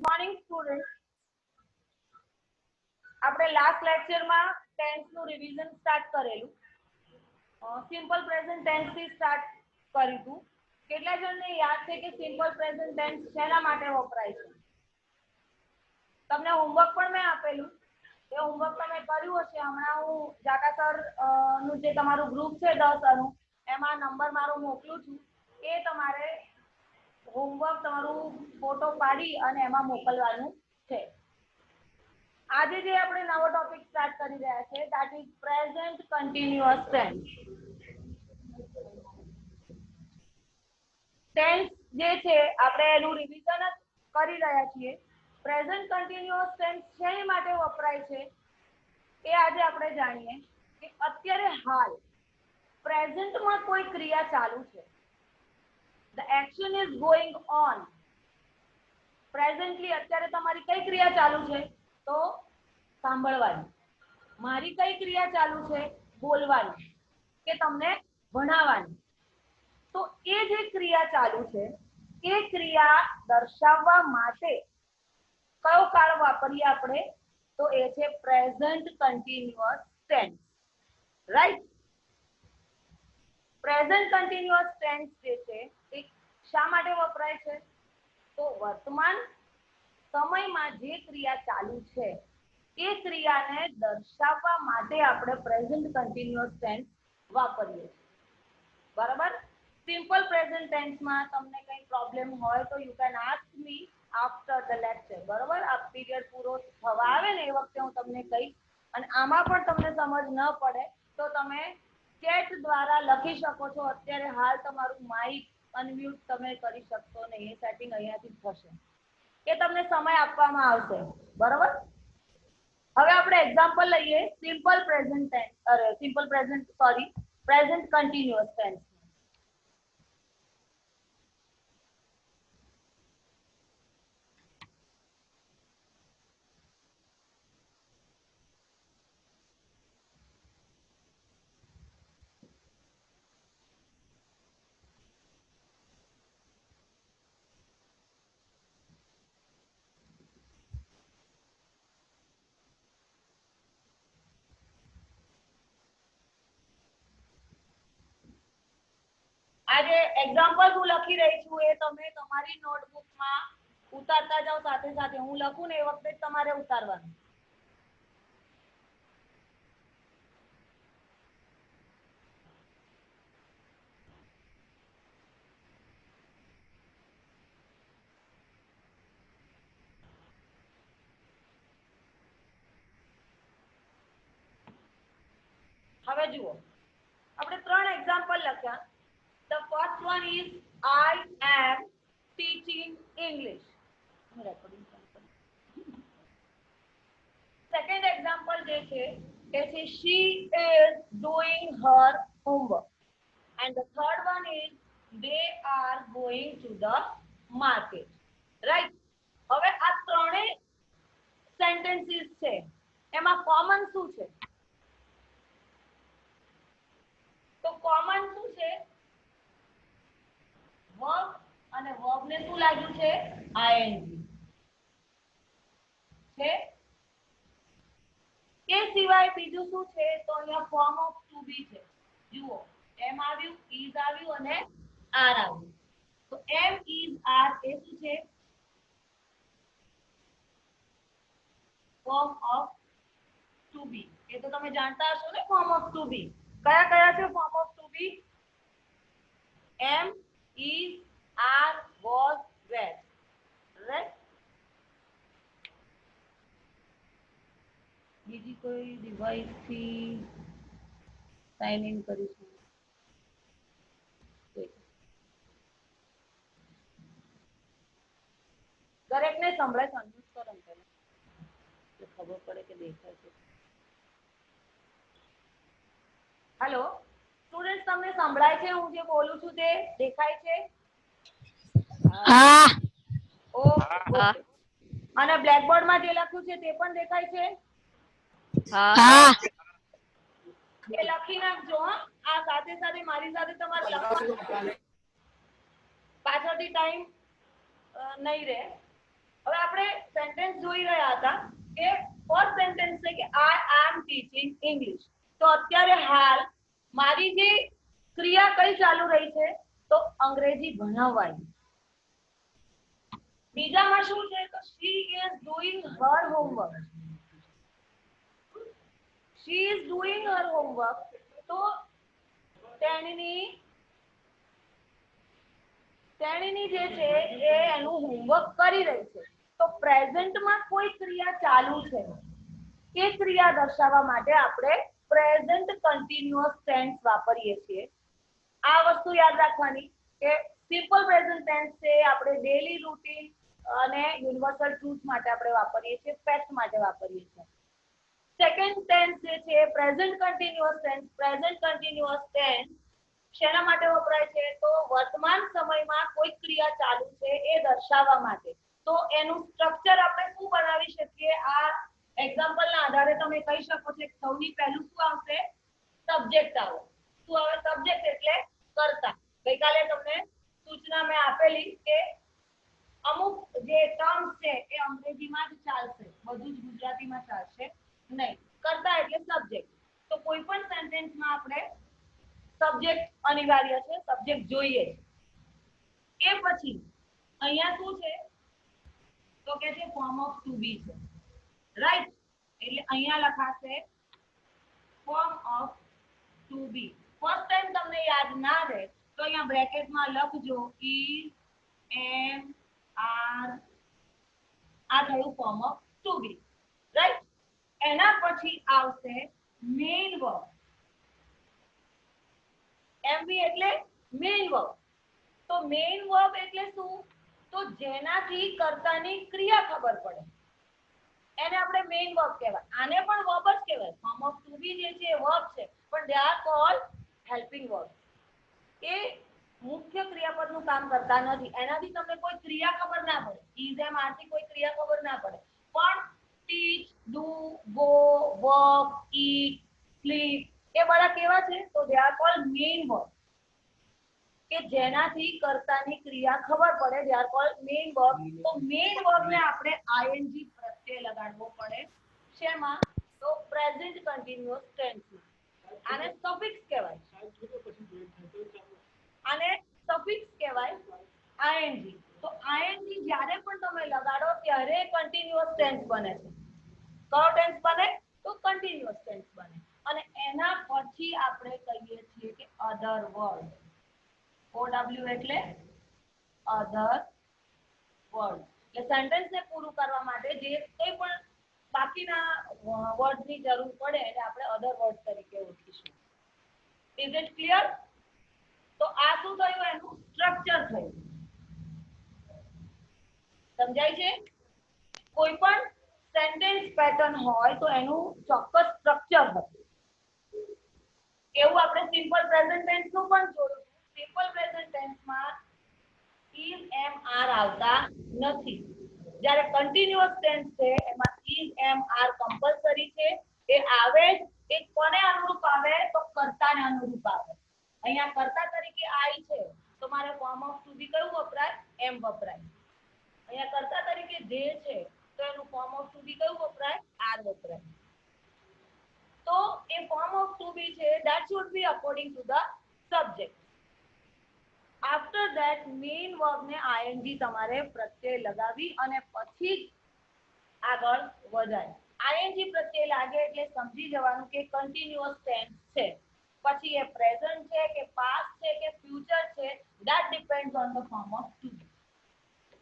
Morning student, આપણે last લેક્ચરમાં tense નું રિવિઝન સ્ટાર્ટ કરેલું. સિમ્પલ પ્રેઝન્ટ ટેન્સ થી સ્ટાર્ટ કર્યું હતું. કેટલા જણને યાદ છે કે સિમ્પલ પ્રેઝન્ટ ટેન્સ શેના માટે વપરાય છે? તમને હોમવર્ક પણ મેં આપેલું, એ હોમવર્ક તમે કર્યું હશે. હમણાં હું જાકાસર નું જે તમારું ગ્રુપ છે 10 નું, એમાં નંબર મારો મોકલું છું. એ તમારે હોમવર્ક તમારું ફોટો પાડી અને એમાં મોકલવાનું છે. આજે જે આપણે નવો ટોપિક સ્ટાર્ટ કરી રહ્યા છે, that is present continuous tense. Tense જે છે આપણે એનું રિવિઝન જ કરી રહ્યા છીએ. પ્રેઝન્ટ કન્ટિન્યુઅસ ટેન્સ શેની માટે વપરાય છે એ આજે આપણે જાણીએ કે અત્યારે હાલ પ્રેઝન્ટમાં કોઈ ક્રિયા ચાલુ છે. The action is going on. Presently અત્યારે તમારી કઈ ક્રિયા ચાલુ છે? તો સાંભળવાની. મારી કઈ ક્રિયા ચાલુ છે? બોલવાની કે તમને ભણાવવાની. તો એ જે ક્રિયા ચાલુ છે એ ક્રિયા દર્શાવવા માટે કયો કાળ વાપરીએ આપણે? તો એ છે present continuous tense. Right? Present continuous tense જે છે એ શા માટે વપરાય છે? તો વર્તમાન સમયમાં જે ક્રિયા ચાલુ છે એ ક્રિયાને દર્શાવવા માટે આપણે પ્રેઝન્ટ કન્ટિન્યુઅસ ટેન્સ વાપરીએ છીએ. બરાબર? સિમ્પલ પ્રેઝન્ટ ટેન્સમાં તમને કઈ પ્રોબ્લેમ હોય તો you can ask me after the lecture. બરાબર? આ પીરિયડ પૂરો થવા આવે ને એ વખતે હું તમને કહીશ. અને આમાં પણ તમને સમજ ન પડે તો તમે ચેટ દ્વારા લખી શકો છો. અત્યારે હાલ તમારું માઇક અનમ્યુટ તમે કરી શકશો ને, એ સેટિંગ અહીંયાથી થશે. એ તમને સમય આપવામાં આવશે. બરાબર? હવે આપણે એક્ઝામ્પલ લઈએ સિમ્પલ પ્રેઝન્ટ કન્ટિન્યુઅસ ટેન્સ. આજે એક્ઝામ્પલ હું લખી રહી છું એ તમે તમારી નોટબુકમાં ઉતારતા જાઓ સાથે સાથે. હું લખું ને એ વખતે તમારે ઉતારવાનું. હવે જુઓ, આપણે 3 એક્ઝામ્પલ લખ્યા. The first one is I am teaching English. Second example જે છે એ છે she is doing her homework. And the third one is they are going to the market. Right? હવે આ ત્રણેય સેન્ટેન્સીસ છે, એમાં કોમન શું છે? તો કોમન શું છે? વર્બ, અને વર્બ ને શું લાગ્યું છે? ing છે. એ સિવાય બીજું શું છે? તો અહીંયા ફોર્મ ઓફ ટુ બી છે. જુઓ, એમ આવ્યું, ઇઝ આવ્યું અને આર આવ્યું. તો એમ ઇઝ આર એ શું છે? ફોર્મ ઓફ ટુ બી. એ તો તમે જાણતા હશો ને ફોર્મ ઓફ ટુ બી. કયા કયા છે form of to be? Am, is, are, was, were. Right? બીજી કોઈ ડિવાઇસ થી સાઇન ઇન કરીશું. દરેકને સંભળાય, સંતોષ કરો ને પહેલા, એટલે ખબર પડે કે દેખાય છે. હેલો સ્ટુડન્ટ, તમને સંભળાય છે? હું જે બોલું છું તે દેખાય છે? હા. ઓકે. અને બ્લેકબોર્ડ માં જે લખ્યું છે તે પણ દેખાય છે? હા. એ લખી નાખજો. આ સાથે સાથે મારી સાથે તમારે લખવાનું, પાછળથી ટાઈમ નહીં રહે. હવે આપણે સેન્ટેન્સ જોઈ રહ્યા હતા કે ફર્સ્ટ સેન્ટેન્સ છે કે આઈ એમ ટીચિંગ ઇંગ્લિશ. તો અત્યારે હાલ મારી જે ક્રિયા કઈ ચાલુ રહી છે તો અંગ્રેજી ભણાવવાની. બીજામાં શું છે તો she is doing her homework. she is doing her homework. તો તેણીની જે છે એ એનું હોમવર્ક કરી રહી છે. તો પ્રેઝન્ટમાં કોઈ ક્રિયા ચાલુ છે એ ક્રિયા દર્શાવવા માટે આપણે પ્રેઝન્ટ કન્ટિન્યુઅસ ટેન્સ વાપરીએ છીએ. આ વસ્તુ યાદ રાખવાની કે સિમ્પલ પ્રેઝન્ટ ટેન્સ છે આપણે ડેલી રૂટીન અને યુનિવર્સલ ટ્રુથ માટે આપણે વાપરીએ છીએ, ફેક્ટ માટે વાપરીએ છીએ. સેકન્ડ ટેન્સ જે છે present continuous tense. Present continuous tense શેના માટે વપરાય છે તો વર્તમાન સમયમાં કોઈ ક્રિયા ચાલુ છે એ દર્શાવવા માટે. તો એનું સ્ટ્રક્ચર આપણે શું બનાવી શકીએ આ એક્ઝામ્પલના આધારે તમે કહી શકો છો સૌથી પહેલું શું આવશે સબ્જેક્ટ આવે. શું આવે સબ્જેક્ટ એટલે કર્તા. ગઈકાલે તમને સૂચના મેં આપેલી કે અમુક જે ટર્મ્સ છે એ અંગ્રેજીમાં જ ચાલશે, બધું જ ગુજરાતીમાં ચાલશે નહીં. કર્તા એટલે સબ્જેક્ટ. તો કોઈ પણ સેન્ટેન્સમાં આપણે સબ્જેક્ટ અનિવાર્ય છે, સબ્જેક્ટ જોઈએ. એ પછી અહીંયા શું છે તો કે છે ફોર્મ ઓફ ટુ બી છે, રાઈટ. એટલે અહીંયા લખાશે form of to be. First time તમને યાદ ના રહે તો અહીંયા બ્રેકેટમાં લખજો ઈ એમ આર. આ થયું form of to be, right. એના પછી આવશે મેઇન વર્બ. એમવી એટલે મેઇન વર્બ. તો મેઇન વર્બ એટલે શું તો જેનાથી કર્તાની ક્રિયા ખબર પડે એને આપણે મેઇન વર્બ કહેવાય. આને પણ વર્બ જ કહેવાય. ફોર્મ ઓફ ટુ બી જે છે એ વર્બ છે પણ they are called helping verb. એ મુખ્ય ક્રિયાપદનું કામ કરતા નથી. એનાથી તમને કોઈ ક્રિયા ખબર ના પડે. ઇઝ એમ આરથી કોઈ ક્રિયા ખબર ના પડે પણ teach, do, go, work, eat, sleep એ બધા કેવા છે તો they are called main verb. કે જેનાથી કર્તાની ક્રિયા ખબર પડે they are called main verb. તો મેઇન વર્બને આપણે આઈએનજી પ્રત્યય લગાડવો પડે. શેમાં તો પ્રેઝન્ટ કન્ટિન્યુઅસ ટેન્સમાં. આને સફિક્સ કહેવાય. આને સફિક્સ કહેવાય આઈએનજી. તો આઈએનજી જ્યારે પણ તમે લગાડો ત્યારે કન્ટિન્યુઅસ ટેન્સ બને છે. કયો ટેન્સ બને તો કન્ટિન્યુઅસ ટેન્સ બને. અને એના પછી આપણે કહીએ છીએ કે અધર વર્ડ. OW એટલે અધર વર્ડ. એટલે સેન્ટેન્સને પૂરું કરવા માટે જે કોઈ પણ બાકીના વર્ડની જરૂર પડે એટલે આપણે અધર વર્ડ તરીકે ઓળખીશું. Is it clear? તો આ શું થયું એનું સ્ટ્રક્ચર થયું. સમજાય છે? કોઈ પણ સેન્ટેન્સ પેટર્ન હોય તો એનું ચોક્કસ સ્ટ્રક્ચર હોય. એવું આપણે સિમ્પલ પ્રેઝન્ટ ટેન્સ નું પણ જોયું. સિમ્પલ પ્રેઝન્ટ ટેન્સમાં ઇઝ એમ આર આવતા નથી. જ્યારે કન્ટિન્યુઅસ ટેન્સ છે એમાં ઇઝ એમ આર કમ્પલસરી છે. એ આવે એ કોને અનુરૂપ આવે તો કર્તાને અનુરૂપ આવે. અહીંયા કર્તા તરીકે આઈ છે તો મારે ફોર્મ ઓફ ટુ બી કયું વપરાય એમ વપરાય. અહીંયા કર્તા તરીકે જે છે તો એનું ફોર્મ ઓફ ટુ બી કયું વપરાય આર વપરાય. તો એ ફોર્મ ઓફ ટુ બી છે that should be according to the subject. after that main verb ને ing તમારે પ્રત્યય લગાવી અને પછી આગળ વધાય. ing પ્રત્યય લાગે એટલે સમજી જવાનું કે કન્ટિન્યુઅસ ટેન્સ છે. પછી એ પ્રેઝન્ટ છે કે પાસ્ટ છે કે ફ્યુચર છે that depends on the form of to be.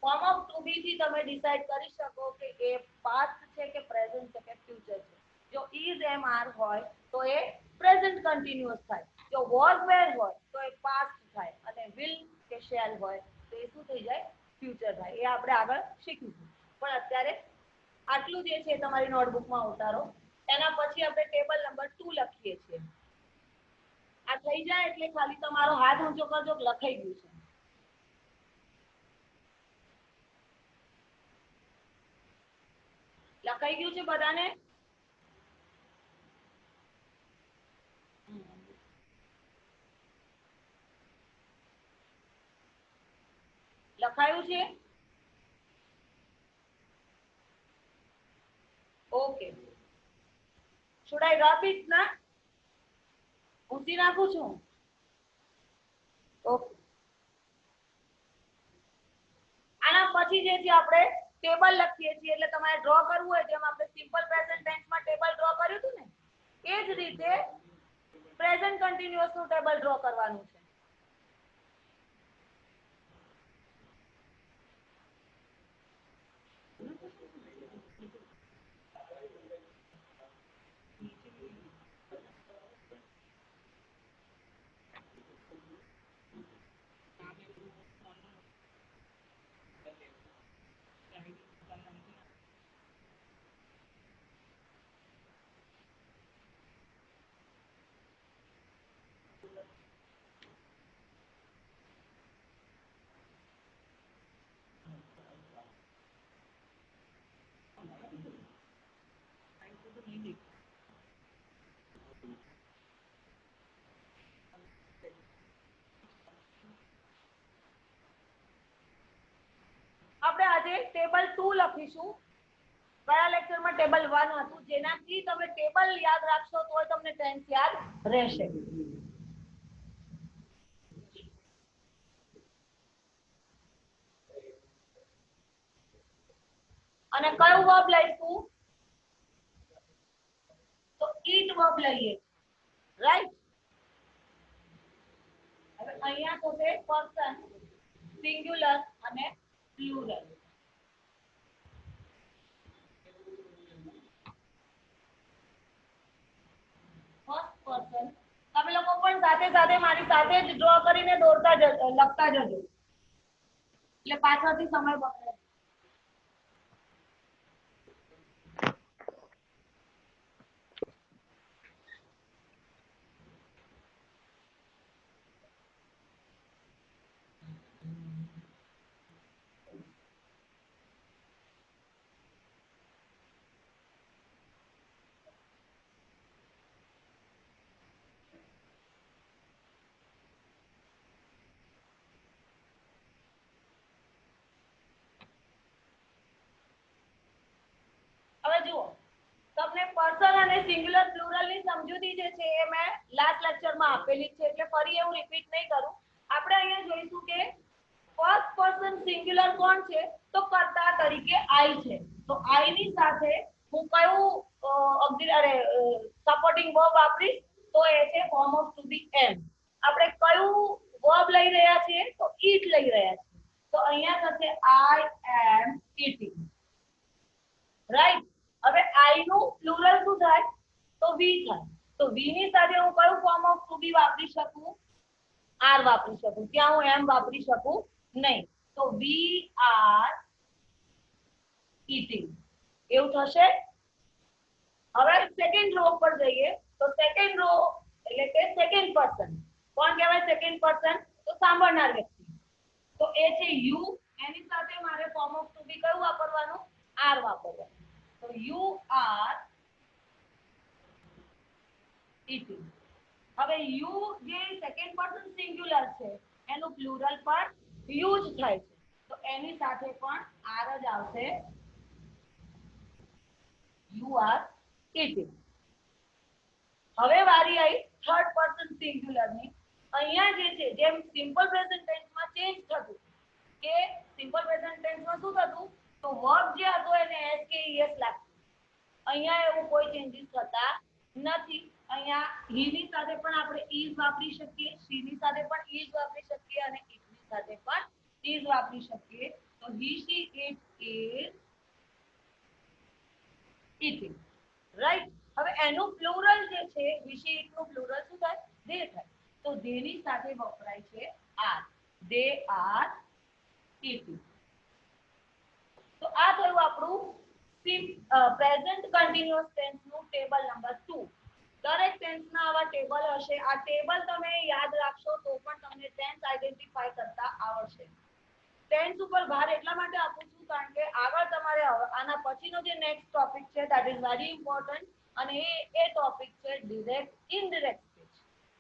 Form of to be થી તમે ડિસાઈડ કરી શકો કે એ પાસ્ટ છે કે પ્રેઝન્ટ છે કે ફ્યુચર છે. જો is એમ આર હોય તો એ પ્રેઝન્ટ કન્ટિન્યુઅસ થાય. જો was were હોય તો એ પાસ્ટ થાય અને will કે shall હોય તો એ શું થઈ જાય ફ્યુચર થાય. એ આપણે આગળ શીખીશું. પણ અત્યારે આટલું જે છે તમારી નોટબુકમાં ઉતારો. એના પછી આપણે ટેબલ નંબર 2 લખીએ છીએ. આ થઈ જાય એટલે ખાલી તમારો હાથ ઊંચો કરજો લખાઈ ગયું છે. લખાઈ ગયું છે બધાને? લખાયું છે? Okay, should I rub it ના ઊંચી નાખું છું? ઓકે, આના પછી જે છે આપણે ટેબલ લખીએ છીએ એટલે તમારે ડ્રો કરવું હોય જેમ આપણે સિમ્પલ પ્રેઝન્ટ ટેન્સમાં ટેબલ ડ્રો કર્યું હતું ને એ જ રીતે પ્રેઝન્ટ કન્ટિન્યુઅસ નું ટેબલ ડ્રો કરવાનું છે. આપણે આજે ટેબલ 2 લખીશું. ગયા લેક્ચરમાં ટેબલ 1 હતું જેનાથી તમે ટેબલ યાદ રાખશો તો તમને ટેન્સ યાદ રહેશે. અને કયું વર્બ લઈશું? તો ઈટ વર્બ લઈએ, રાઈટ? હવે અહીંયા થશે પર્સન સિંગ્યુલર અને પ્લુરલ. ફર્સ્ટ પર્સન તમે લોકો પણ સાથે સાથે મારી સાથે જ ડ્રો કરીને દોરતા જજો, લખતા જજો એટલે પાછળથી સમય બગડે. હવે જુઓ, તમને પર્સન અને સિંગ્યુલર પ્લુરલ ની સમજૂતી જે છે એ મેં લાસ્ટ લેક્ચરમાં આપેલી છે એટલે ફરી એવું રિપીટ નહીં કરું. આપણે અહીંયા જોઈશું કે ફર્સ્ટ પર્સન સિંગ્યુલર કોણ છે? તો કર્તા તરીકે આઈ છે. તો આઈ ની સાથે હું કયું સપોર્ટિંગ વર્બ વાપરીશ? તો એ છે ફોર્મ ઓફ ટુ બી એમ. આપણે કયું વર્બ લઈ રહ્યા છીએ? તો ઈટ લઈ રહ્યા છીએ. તો અહીંયા થશે આઈ એમ ઈટિંગ, રાઈટ? હવે આઈ નું પ્લુરલ શું થાય? તો વી થાય. તો વી ની સાથે હું કયું ફોર્મ ઓફ ટુ બી વાપરી શકું? આર વાપરી શકું. ત્યાં હું એમ વાપરી શકું નહીં. તો વી આર ઈટિંગ એવું થશે. હવે સેકન્ડ રો પર જઈએ તો સેકન્ડ રો એટલે કે સેકન્ડ પર્સન કોણ કહેવાય? સેકન્ડ પર્સન તો સાંભળનાર વ્યક્તિ. તો એ છે યુ. એની સાથે મારે ફોર્મ ઓફ ટુ બી કયું વાપરવાનું? આર વાપરવાનું. તો યુ આર ઈટિંગ. હવે યુ જે સેકન્ડ પર્સન સિંગ્યુલર છે એનું પ્લુરલ પણ યુઝ થાય છે. તો એની સાથે પણ આર જ આવશે. You are eating. હવે વારી આવી થર્ડ પર્સન સિંગ્યુલર ની. અહીંયા જે છે જેમ સિમ્પલ પ્રેઝન્ટ ટેન્સમાં ચેન્જ થતું કે સિમ્પલ પ્રેઝન્ટ ટેન્સમાં શું થતું? તો વર્બ જે હતો એને એસ કે ઈએસ લાગતું. અહીંયા એવું કોઈ ચેન્જીસ થતા નથી. અહીંયા હી ની સાથે પણ આપણે ઈઝ વાપરી શકીએ, શી ની સાથે પણ ઈઝ વાપરી શકીએ અને ઇટ ની સાથે પણ ઈઝ વાપરી શકીએ. તો હી શી ઇટ ઇઝ ઈટિંગ, રાઈટ? હવે એનું પ્લુરલ જે છે હી શી ઇટ નું પ્લુરલ શું થાય? ધે થાય. તો ધે ની સાથે વપરાય છે આર. They are eating. તો આ થયું આપણું પ્રેઝન્ટ કન્ટિન્યુઅસ ટેન્સ નું ટેબલ નંબર 2. દરેક ટેન્સના આવા ટેબલ હશે. આ ટેબલ તમે યાદ રાખશો તો પણ તમને ટેન્સ આઈડેન્ટિફાઈ કરતા આવડશે. ટેન્સ ઉપર ભાર એટલા માટે આપું છું કારણ કે આગળ તમારે આના પછીનો જે નેક્સ્ટ ટોપિક છે ધેટ ઇઝ વેરી ઇમ્પોર્ટન્ટ અને એ ટોપિક છે direct indirect speech,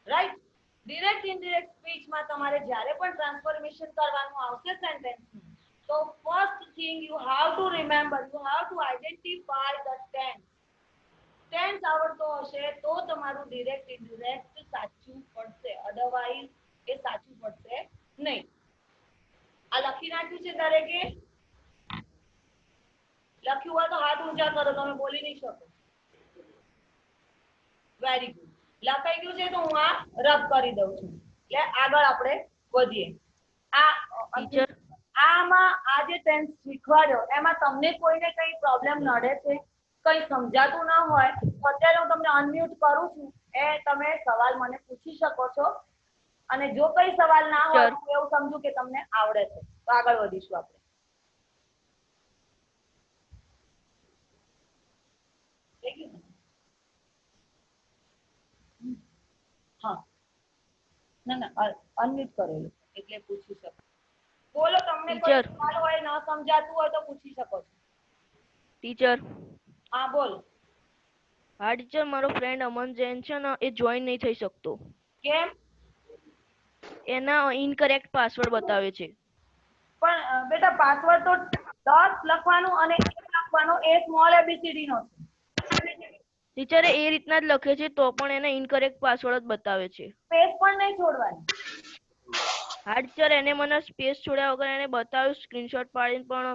right? Direct indirect સ્પીચમાં તમારે જ્યારે પણ ટ્રાન્સફોર્મેશન કરવાનું આવશે સેન્ટેન્સનું તો first thing you have to remember, you have to identify the tense. Tense આવડતો હશે તો તમારું ડિરેક્ટ ઇનડિરેક્ટ સાચું પડશે, અધરવાઇઝ એ સાચું પડશે નહીં. આ લખી નાખ્યું છે દરેકે? લખ્યું હોય તો હાથ ઊંચા કરો, તમે બોલી નહીં શકો. Very good. લખાઈ ગયું છે તો હું આ રબ કરી દઉં છું. એટલે આગળ આપણે વધીએ. આમાં આ જે ટેન્સ શીખવાડ્યો એમાં તમને કોઈને કઈ પ્રોબ્લેમ નડે છે, કઈ સમજાતું ના હોય તો અત્યારે હું તમને અનમ્યુટ કરું છું, એ તમે સવાલ મને પૂછી શકો છો. અને જો કઈ સવાલ ના હોય તો એવું સમજુ કે તમને આવડે છે તો આગળ વધીશું આપણે. હા, ના અનમ્યુટ કરેલું એટલે પૂછી શકો. બોલો, તમને કોઈ સવાલ હોય, ન સમજાતું હોય તો પૂછી શકો છો. ટીચર. હા બોલ. હા ટીચર, મારો ફ્રેન્ડ અમન જૈન છે ને, એ જોઈન નહીં થઈ શકતો. કેમ? એના ઇનકરેક્ટ પાસવર્ડ બતાવે છે. પણ બેટા પાસવર્ડ તો 10 લખવાનું અને 1 લખવાનો, એ સ્મોલ એબીસીડી નો છે. ટીચર એ રીતના જ લખે છે તો પણ એને ઇનકરેક્ટ પાસવર્ડ જ બતાવે છે. સ્પેસ પણ નહીં છોડવાની. હા ટીચર, એને મને સ્પેસ છોડ્યા વગર એને બતાવ્યું સ્ક્રીનશોટ પાડીને, પણ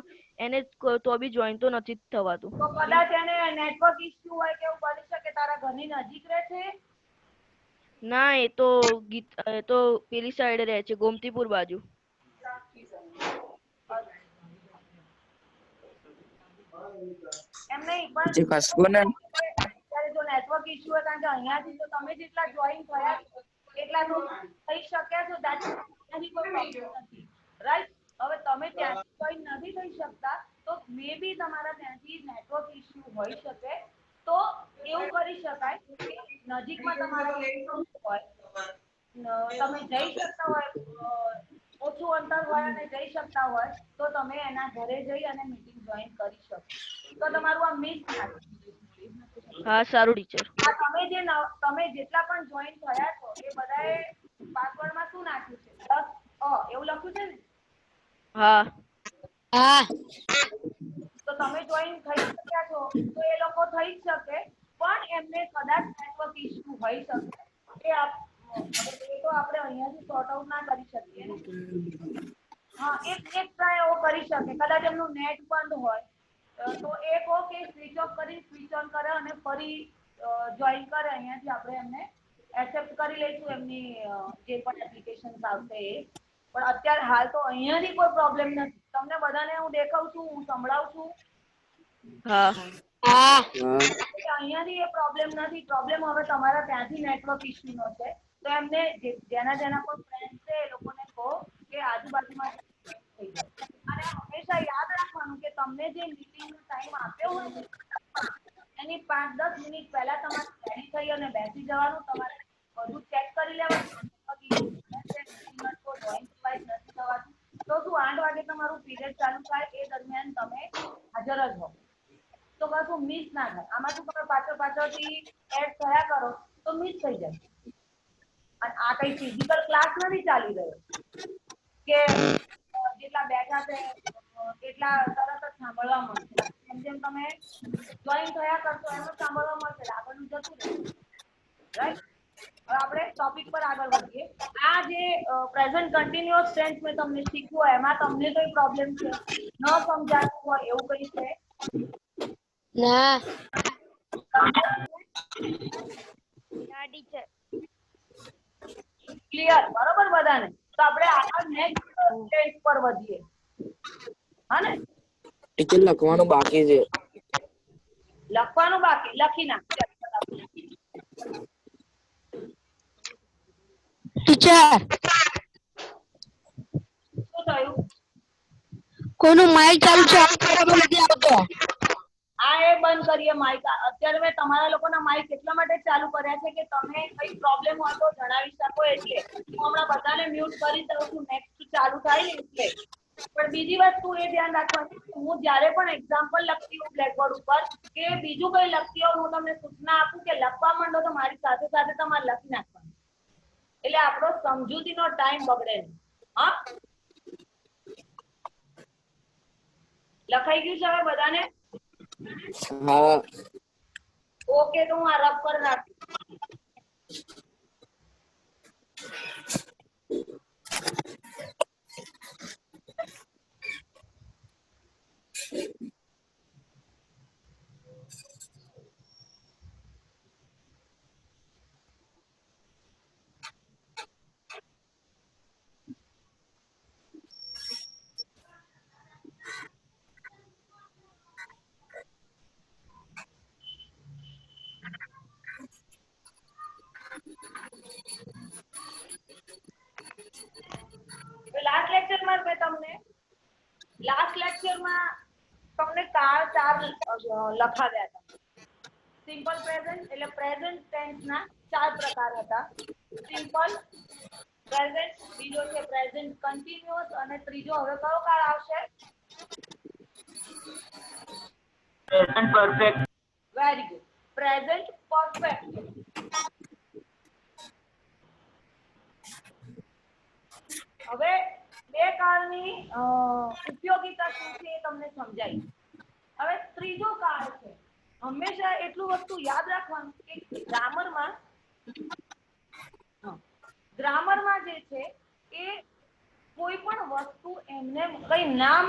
એને તો બી જોઈન તો નથી થવાતું. તો કદાચ એને નેટવર્ક ઇશ્યુ હોય કે એવું બની શકે. તારા ઘરની નજીક રહે છે? ના, એ તો પેલી સાઈડ રહે છે, ગોમતીપુર બાજુ. એમ નહીં, પણ અત્યારે જો નેટવર્ક ઇશ્યુ હોય, કારણ કે અહીંયાથી તો તમે જેટલા જોઈન થયા એટલા તો થઈ શક્યા છો, ત્યાંથી કોઈ પ્રોબ્લેમ નથી, રાઈટ? હવે તમે ત્યાંથી જોઈન નથી થઈ શકતા તો મે બી તમારા ત્યાંથી નેટવર્ક ઇશ્યુ હોઈ શકે. તો એવું કરી શકાય કે નજીકમાં તમારા હોય, તમે જઈ શકતા હોય, ઓછું અંતર હોય અને જઈ શકતા હોય તો તમે એના ઘરે જઈ અને મીટિંગ જોઈન કરી શકો. તો તમારું આ મિસ ના થાય. હા સારું ટીચર. તમે જેટલા પણ જોઈન થયા છો એ બધાએ પાસવર્ડમાં શું નાખ્યું છે? એવું લખ્યું છે ને? હા. હા. તો તમે જોઈન થઈ શક્યા છો તો એ લોકો થઈ શકે, પણ એમને કદાચ નેટવર્ક ઇશ્યુ હોઈ શકે. એ તો આપણે અહીંયાથી સોર્ટ આઉટ ના કરી શકીએ ને. હા, એક ટ્રાય એવો કરી શકે, કદાચ એમનું નેટ બંધ હોય તો એ કહો કે સ્વિચ ઓફ કરી સ્વિચ ઓન કરે અને ફરી જોઈન કરે. અહીંયાથી આપણે એમને એક્સેપ્ટ કરી લઈશું એમની જે પણ એપ્લિકેશન આવશે એ. પણ અત્યારે હાલ તો અહીંયાથી કોઈ પ્રોબ્લેમ નથી. તમને બધાને હું દેખાઉં છું, હું સંભળાવું છું. હા. અહીંયાથી એ પ્રોબ્લેમ નથી. પ્રોબ્લેમ હવે તમારા ત્યાંથી નેટવર્ક ઇશ્યુ નો છે. તો એમને જેના પણ ફ્રેન્ડ છે એ લોકોને કહો કે આજુબાજુમાં થઈ જાય. અને હંમેશા યાદ રાખવાનું કે તમને જે મીટિંગનો ટાઈમ આપ્યો હોય ને એની 5-10 મિનિટ પહેલા તમારે રેડી થઈ અને બેસી જવાનું. તમારે બધું ચેક કરી લેવાનું. તો શું 8 વાગે તમારું પીરિયડ ચાલુ થાય એ દરમિયાન તમે હાજર જ હો. તો કશું મિસ ના થાય. આમાં શું તમે પાછળથી એડ થયા કરો તો મિસ થઈ જાય. અને આ કઈ ફિઝિકલ ક્લાસ નથી ચાલી રહ્યો કે જેટલા બેઠા છે એટલા તરત જ સાંભળવા મળશે. જેમ જેમ તમે જોઈન થયા કરશો એમ જ સાંભળવા મળશે, આગળનું જતું રહેશે, રાઈટ? હવે આપણે ટોપિક પર આગળ વધીએ. આ જે પ્રેઝન્ટ કન્ટિન્યુઅસ ટેન્સ મેં તમને શીખવ્યું, એમાં તમને કોઈ પ્રોબ્લેમ છે? ન સમજાતું હોય એવું કઈ છે? ના. ટીચર. ક્લિયર? બરોબર બધાને? તો આપણે આગળ નેક્સ્ટ ટેન્સ પર વધીએ. હા ને? ટીચર લખવાનું બાકી છે. લખવાનું બાકી? લખી નાખ. ટીચર. શું થયું? કોઈનું માઇક ચાલુ છે, બરાબર નથી આવતો. આ એ બંધ કરીએ માઇક. અત્યારે મેં તમારા લોકોના માઇક એટલા માટે ચાલુ કર્યા છે કે તમે કઈ પ્રોબ્લેમ હોય તો જણાવી શકો. એટલે હું હમણાં બધાને મ્યુટ કરી દઉં છું નેક્સ્ટ ચાલુ થાય ને એટલે. પણ બીજી વસ્તુ એ ધ્યાન રાખવાની, હું જ્યારે પણ એક્ઝામ્પલ લખતી હોઉં બ્લેકબોર્ડ ઉપર કે બીજું કઈ લખતી હોઉં, હું તમને સૂચના આપું કે લખવા માંડો તો મારી સાથે સાથે તમારે લખી નાખવાનું. એટલે આપણો સમજૂતીનો ટાઈમ બગડે નહીં. હા, લખાઈ ગયું છે હવે બધાને? હા. ઓકે તો હું આ રબ કરી નાખું. લાસ્ટ લેક્ચરમાં તમને ચાર લખાવ્યા હતા. સિમ્પલ પ્રેઝન્ટ એટલે પ્રેઝન્ટ ટેન્સ ના ચાર પ્રકાર હતા. સિમ્પલ પ્રેઝન્ટ, બીજો છે પ્રેઝન્ટ કન્ટિન્યુઅસ અને ત્રીજો હવે કયો કાળ આવશે? Present perfect. Very good, present perfect. હવે બે કાળની ઉપયોગિતા શું છે એ તમને સમજાય. હવે ત્રીજો કાળ છે. હંમેશા એટલું વસ્તુ યાદ રાખવાનું કે ગ્રામરમાં જે છે એ કોઈ પણ વસ્તુ એમને કઈ નામ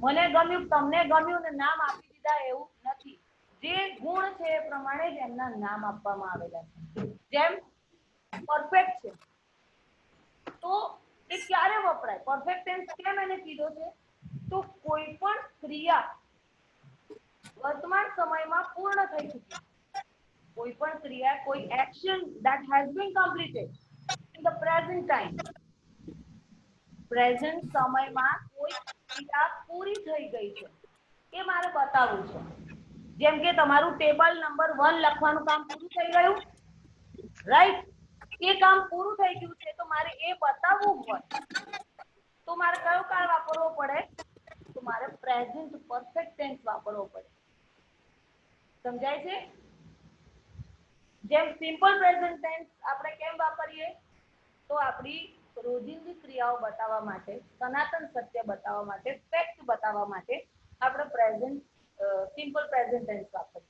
મને ગમ્યું તમને ગમ્યું ને નામ આપી દીધા એવું નથી. જે ગુણ છે એ પ્રમાણે જ એમના નામ આપવામાં આવેલા છે. જેમ પરફેક્ટ છે તો એ ક્યારે વપરાય? પરફેક્ટ ટેન્સ કેમ એને કીધો છે? તો કોઈ પણ ક્રિયા વર્તમાન સમયમાં પૂર્ણ થઈ ચૂકી. કોઈ પણ ક્રિયા, કોઈ action that has been completed in the present time. Present સમયમાં કોઈ ક્રિયા પૂરી થઈ ગઈ છે એ મારે બતાવવું છે. જેમ કે તમારું ટેબલ નંબર 1 લખવાનું કામ પૂરું થઈ ગયું, રાઈટ? એ કામ પૂરું થઈ ગયું છે તો મારે એ બતાવવું હોય તો મારે કયો કાળ વાપરવો પડે? તો મારે પ્રેઝન્ટ પરફેક્ટ ટેન્સ વાપરવો પડે. સમજાય છે? જેમ સિમ્પલ પ્રેઝન્ટ ટેન્સ આપણે કેમ વાપરીએ? તો આપણી રોજિંદી ક્રિયાઓ બતાવવા માટે, સનાતન સત્ય બતાવવા માટે, ફેક્ટ બતાવવા માટે આપણે સિમ્પલ પ્રેઝન્ટ ટેન્સ વાપરીએ.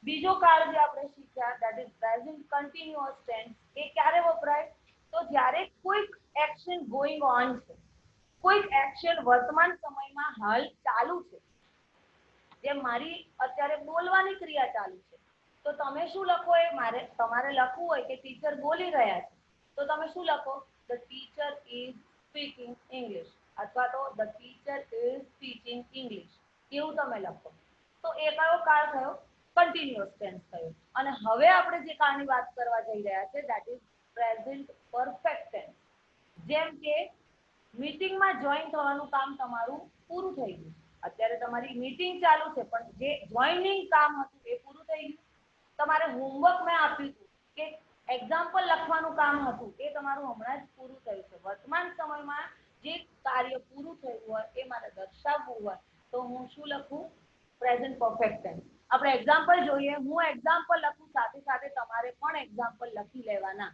બીજો કાળ જે આપણે શીખ્યા that is present continuous tense, એ ક્યારે વપરાય? તો જ્યારે કોઈક એક્શન ગોઈંગ ઓન છે, કોઈક એક્શન વર્તમાન સમયમાં હાલ ચાલુ છે. જેમ મારી અત્યારે બોલવાની ક્રિયા ચાલુ છે તો તમે શું લખો? તમારે લખવું હોય કે ટીચર બોલી રહ્યા છે તો તમે શું લખો? the teacher is speaking English અથવા તો the teacher is teaching English એવું તમે લખો. તો એ કયો કાળ થયો? કન્ટિન્યુઅસ ટેન્સ થયો. અને હવે આપણે જે કાળની વાત કરવા જઈ રહ્યા છે that is present perfect tense. જેમ કે મીટિંગમાં જોઈન થવાનું કામ તમારું પૂરું થઈ ગયું. અત્યારે તમારી મીટિંગ ચાલુ છે પણ જે જોઈનિંગ કામ હતું એ પૂરું થઈ ગયું. તમારે હોમવર્ક મેં આપ્યું હતું કે એક્ઝામ્પલ લખવાનું કામ હતું એ તમારું હમણાં જ પૂરું થયું છે. વર્તમાન સમયમાં જે કાર્ય પૂરું થયું હોય એ મારે દર્શાવવું હોય તો હું શું લખું? Present perfect tense. આપણે એક્ઝામ્પલ જોઈએ. હું એક્ઝામ્પલ લખું, સાથે સાથે તમારે પણ એક્ઝામ્પલ લખી લેવાના.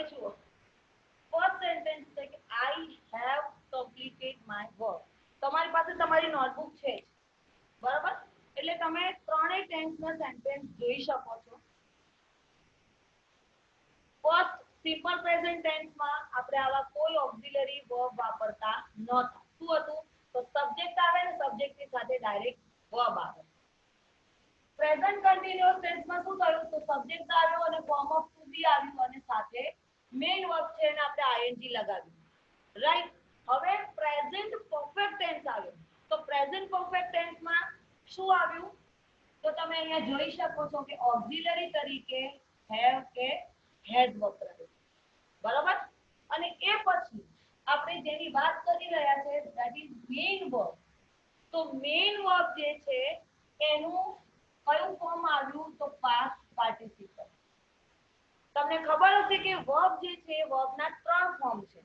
હવે જુઓ ફર્સ્ટ સેન્ટેન્સ છે કે I have completed my work. તમારી પાસે તમારી નોટબુક છે જ, બરાબર? એટલે તમે ત્રણેય ટેન્સના સેન્ટેન્સ જોઈ શકો છો. ફર્સ્ટ સિમ્પલ પ્રેઝન્ટ ટેન્સમાં આપણે આવા કોઈ ઓક્ઝિલરી વર્બ વાપરતા નહોતા. શું હતું? તો સબ્જેક્ટ આવે ને સબ્જેક્ટની સાથે ડાયરેક્ટ વર્બ આવે. પ્રેઝન્ટ કન્ટિન્યુઅસ ટેન્સમાં શું થયું? તો સબ્જેક્ટ આવ્યો અને ફોર્મ ઓફ ટુ બી આવ્યું અને સાથે મેઇન વર્બ છે એને આપણે ing લગાવ્યું. રાઈટ? હવે પ્રેઝન્ટ પરફેક્ટ ટેન્સ આવ્યો. તો પ્રેઝન્ટ પરફેક્ટ ટેન્સમાં શું આવ્યું? તો તમે અહીંયા જોઈ શકો છો કે ઓક્ઝિલરી તરીકે હેવ કે હેઝ વપરાયું. બરાબર? અને એ પછી આપણે જેની વાત કરી રહ્યા છે ધેટ ઇઝ મેઇન વર્બ. તો મેઇન વર્બ જે છે એનું કયું ફોર્મ આવ્યું? તો પાસ્ટ પાર્ટિસિપલ. તમને ખબર હશે કે વર્બ જે છે વર્બના ત્રણ ફોર્મ છે: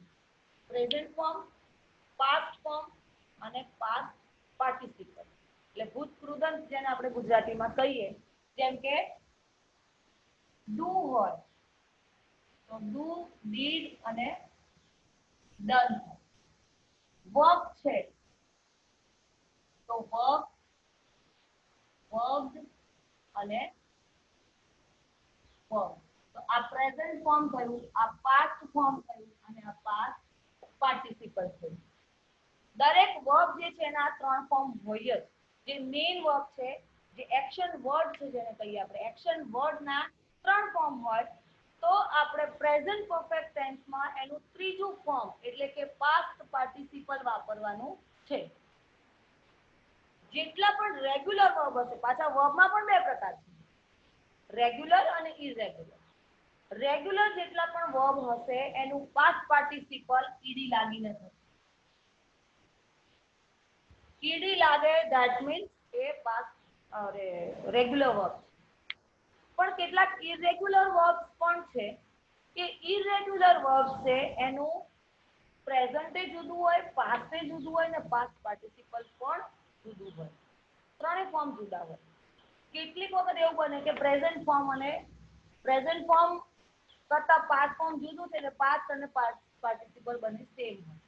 પ્રેઝન્ટ ફોર્મ, પાસ્ટ ફોર્મ અને પાસ્ટ પાર્ટિસિપલ. એટલે ભૂતકૃદંત જેને આપણે ગુજરાતીમાં કહીએ, જેમ કે ડુ હોય તો ડુ, ડીડ અને ડન. વર્ક છે તો વર્ક, વર્બ્ડ અને વર્બ. તો આ પ્રેઝન્ટ ફોર્મ થયું, આ પાસ્ટ ફોર્મ થયું અને આ પાસ્ટ પાર્ટિસિપલ થયું. દરેક વર્બ જે છે એના ત્રણ ફોર્મ હોય જ. જે મેઇન વર્બ છે, જે એક્શન વર્ડ છે જેને કહીએ આપણે, એક્શન વર્ડના ત્રણ ફોર્મ હોય તો આપણે પ્રેઝન્ટ પરફેક્ટ ટેન્સમાં એનું ત્રીજું ફોર્મ એટલે કે પાસ્ટ પાર્ટિસિપલ વાપરવાનું છે. જેટલા પણ રેગ્યુલર વર્બ હશે, પાછા વર્બમાં પણ બે પ્રકાર છે, રેગ્યુલર અને ઇરેગ્યુલર. રેગ્યુલર જેટલા પણ વર્બ હશે એનું પાસ્ટ પાર્ટિસિપલ ઈડી લાગીને થશે. ઈડી લાગે that means a past regular verb. પણ કેટલાક ઇરેગ્યુલર વર્બ્સ પણ છે કે ઇરેગ્યુલર વર્બ્સ છે એનું પ્રેઝન્ટે જુદું હોય, પાસ્ટે જુદું હોય ને પાસ્ટ પાર્ટિસિપલ પણ જુદું હોય. ત્રણે ફોર્મ જુદા હોય. કેટલીક વખત એવું બને કે પ્રેઝન્ટ ફોર્મ અને પ્રેઝન્ટ ફોર્મ કરતા પાસ્ટ ફોર્મ જુદું છે એટલે પાસ્ટ અને પાર્ટિસિપલ બંને સેમ હોય.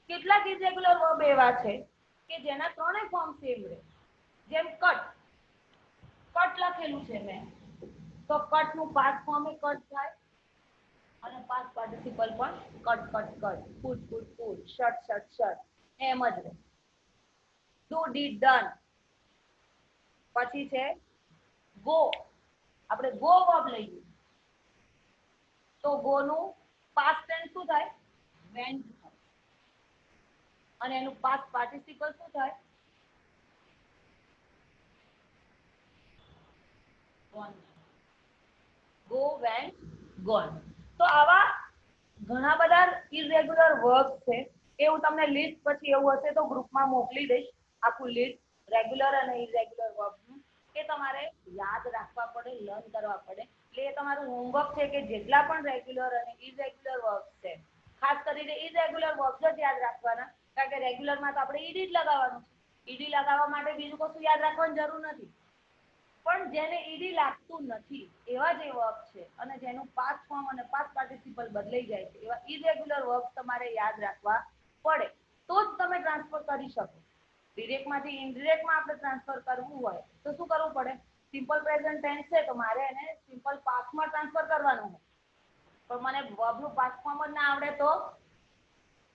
કેટલાક ઇરેગ્યુલર વર્બ એવા છે કે જેના ત્રણેય ફોર્મ સેમ રહે. જેમ કટ. કટ લખેલું છે મેં, તો કટ નું પાસ્ટ ફોર્મ એ કટ થાય અને પાસ્ટ પાર્ટિસિપલ પણ cut cut cut, put put put, shut shut shut એમ જ રહે. Do, did, done. પછી છે ગો. આપણે ગો વર્બ લઈએ તો ગો નું પાસ્ટ ટેન્સ શું થાય? વેન્ટ થાય. અને એનું પાસ્ટ પાર્ટિસિપલ શું થાય? ગોન. Go, went, gone. તો આવા ઘણા બધા ઇરેગ્યુલર વર્બ્સ છે. એ હું તમને લિસ્ટ પછી એવું હશે તો ગ્રુપમાં મોકલી દઈશ, આખું લિસ્ટ રેગ્યુલર અને ઇરેગ્યુલર વર્બ્સનું. એ તમારે યાદ રાખવા પડે, લર્ન કરવા પડે. એટલે એ તમારું હોમવર્ક છે કે જેટલા પણ રેગ્યુલર અને ઇરેગ્યુલર વર્બ્સ છે, ખાસ કરીને ઇરેગ્યુલર વર્બ્સ જ યાદ રાખવાના, કારણ કે રેગ્યુલરમાં તો આપણે ઈડી જ લગાવવાનું છે. ઈડી લગાવવા માટે બીજું કશું યાદ રાખવાની જરૂર નથી. પણ જેને ઈડી લાગતું નથી એવા જે વર્બ છે અને જેનું પાસ્ટ ફોર્મ અને પાસ્ટ પાર્ટિસિપલ બદલાઈ જાય છે એવા ઇરેગ્યુલર વર્બ તમારે યાદ રાખવા પડે, તો જ તમે ટ્રાન્સફર કરી શકો. ડિરેક્ટમાંથી ઇનડિરેક્ટમાં આપણે ટ્રાન્સફર કરવું હોય તો શું કરવું પડે? સિમ્પલ પ્રેઝન્ટ ટેન્સ છે તો મારે એને સિમ્પલ પાસ્ટમાં ટ્રાન્સફર કરવાનું હોય, પણ મને વર્બનું પાસ્ટ ફોર્મ જ ના આવડે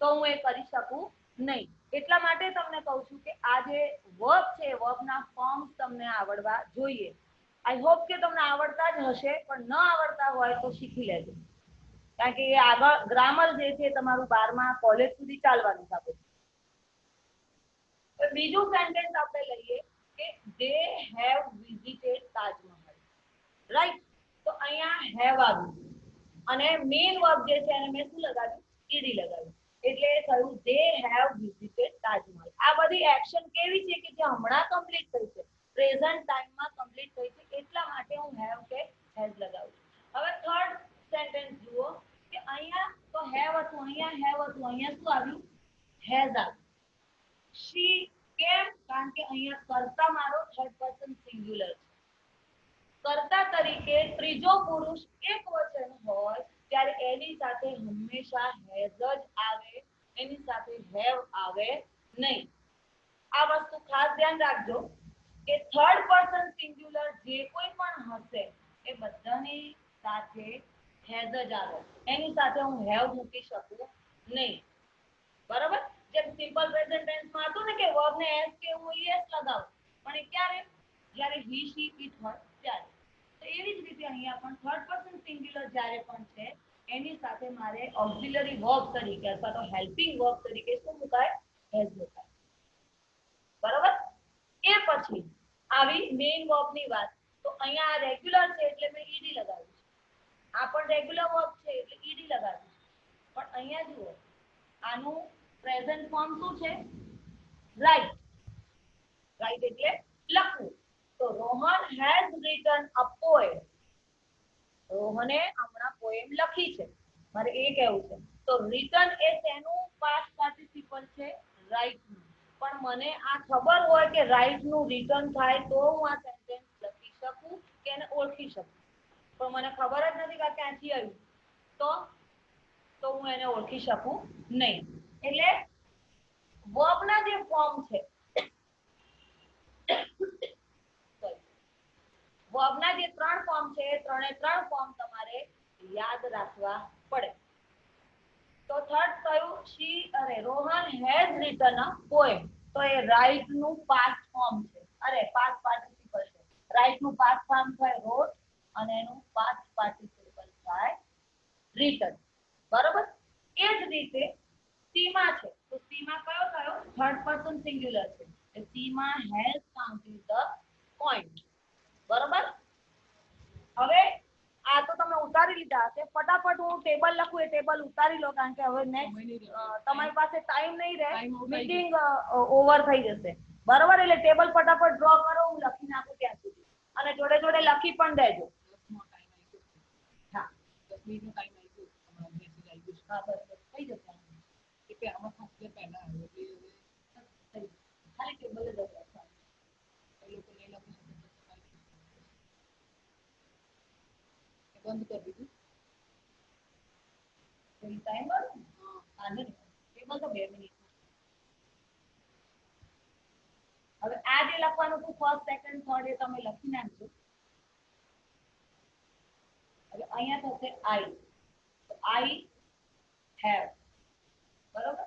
તો હું એ કરી શકું નહીં. એટલા માટે તમને કહું છું કે આ જે વર્બ છે વર્બના ફોર્મ્સ તમને આવડવા જોઈએ. આઈ હોપ કે તમને આવડતા જ હશે, પણ ન આવડતા હોય તો શીખી લેજો, કારણ કે એ આગળ ગ્રામર જે છે તમારું 12મા કોલેજ સુધી ચાલવાનું છે. તો બીજું સેન્ટેન્સ આપણે લઈએ કે they have visited Taj Mahal. Right? તો અહીંયા હેવ આવ્યું અને મેઇન વર્બ જે છે એને મેં શું લગાવ્યું? ઈડી લગાવ્યું. એટલે થયું they have visited તાજમહલ. આ બધી એક્શન કેવી છે કે જે હમણાં કમ્પ્લીટ થઈ છે, પ્રેઝન્ટ ટાઈમમાં કમ્પ્લીટ થઈ છે, એટલા માટે હું હેવ કે હેઝ લગાવું છું. હવે થર્ડ સેન્ટેન્સ જુઓ કે અહીંયા તો હેવ હતું, અહીંયા હેવ હતું, અહીંયા શું આવ્યું? હેઝ આવ્યું. she કેમ? કારણ કે અહીંયા કર્તા મારો થર્ડ પર્સન સિંગ્યુલર છે. કર્તા તરીકે ત્રીજો પુરુષ એક વચન હોય ત્યારે એની સાથે હંમેશા હેઝ જ આવે, એની સાથે હેવ આવે નહીં. આ વસ્તુ ખાસ ધ્યાન રાખજો કે થર્ડ પર્સન સિંગ્યુલર જે કોઈ પણ હશે એ બધાની સાથે હેઝ જ આવે, એની સાથે હું હેવ મૂકી શકું નહીં. બરાબર? જેમ સિમ્પલ પ્રેઝન્ટ ટેન્સમાં હતું ને કે વર્બને એસ કે હું એસ લગાવું, પણ એ ક્યારે? જ્યારે હી શી ઇટ હોય ત્યારે. તો એવી જ રીતે અહીંયા પણ થર્ડ પર્સન સિંગ્યુલર જ્યારે પણ છે એની સાથે મારે ઓક્ઝિલરી વર્બ તરીકે અથવા તો હેલ્પિંગ વર્બ તરીકે શું મુકાય? હેઝ મુકાય. બરાબર? એ પછી આવી મેઇન વર્બની વાત. તો અહીંયા આ રેગ્યુલર છે એટલે મેં ઈડી લગાવ્યું છે. આ પણ રેગ્યુલર વર્બ છે એટલે ઈડી લગાવ્યું છે. પણ અહીંયા જુઓ આનું પ્રેઝન્ટ ફોર્મ શું છે? રાઈટ. રાઈટ એટલે લખવું. તો Rohan has written a poem. રોહને હમણાં પોએમ લખી છે, મારે એ કહેવું છે. તો રિટન એ તેનું પાસ્ટ પાર્ટિસિપલ છે, રાઈટ નું. પણ મને આ ખબર હોય કે રાઈટ નું રિટર્ન થાય તો હું આ સેન્ટેન્સ લખી શકું કે એને ઓળખી શકું. પણ મને ખબર જ નથી કે આ ક્યાંથી આવ્યું, તો હું એને ઓળખી શકું નહીં. એટલે વર્બના જે ફોર્મ છે, વર્બના જે 3 ફોર્મ છે એ 3 ફોર્મ તમારે યાદ રાખવા પડે. તો થર્ડ કયું? Rohan has written a poem. તો એ રાઈટ નું પાસ્ટ ફોર્મ છે, પાસ્ટ પાર્ટિસિપલ છે. રાઈટ નું પાસ્ટ ફોર્મ થાય રોટ અને એનું પાસ્ટ પાર્ટિસિપલ થાય રિટન. બરોબર? એ જ રીતે સીમા છે. તો સીમા કયો થયો? થર્ડ પર્સન સિંગ્યુલર છે. એ સીમા હેઝ કાઉન્ટેડ ધ પોઈન્ટ. બરોબર? હવે આ તો તમે ઉતારી લીધા હશે. ફટાફટ હું ટેબલ લખું, એ ટેબલ ઉતારી લો, કારણ કે હવે નેક્સ્ટ તમારી પાસે ટાઈમ નહીં રહે, મીટિંગ ઓવર થઈ જશે. બરોબર? એટલે ટેબલ ફટાફટ ડ્રો કરો, હું લખી નાખું ત્યાં સુધી, અને જોડે જોડે લખી પણ દેજો. હા, 10 મિનિટનો ટાઈમ આપ્યો, હમણાં મેસેજ આવ્યો છે. હા, બસ થઈ જશે. એટલે આમાં ખાલી પહેલા આવ્યો એટલે ખાલી ટેબલ જ લખો. એ લોકો નહીં લખી શકે બંધ કરી દીધું. ટાઈમ હા નહીં, ટેબલ તો 2 મિનિટ. હવે આ જે લખવાનું હતું ફર્સ્ટ સેકન્ડ થર્ડ એ તમે લખી નાખજો. હવે અહીંયા થશે આઈ. તો આઈ હેવ. બરોબર?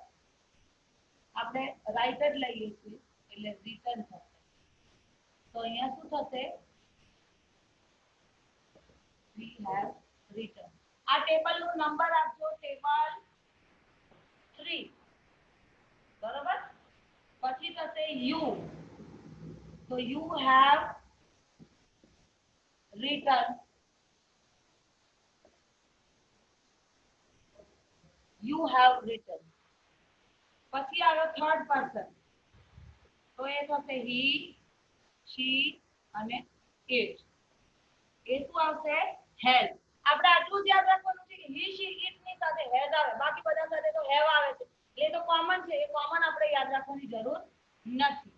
આપણે રાઈટ જ લઈએ છીએ એટલે રિટર્ન થશે. તો અહીંયા શું થશે? we have written. આ ટેબલ નો નંબર આપજો, ટેબલ 3. બરોબર? પછી થશે you. તો you have written. You have written. પછી આવ્યો થર્ડ પર્સન. તો એ થશે he, she અને it. એ શું આવશે? હેઝ. આપણે આટલું જ યાદ રાખવાનું છે કે he, she, it ની સાથે હેઝ આવે, બાકી બધા સાથે તો હેવ આવે છે. એ તો કોમન છે, એ કોમન આપણે યાદ રાખવાની જરૂર નથી.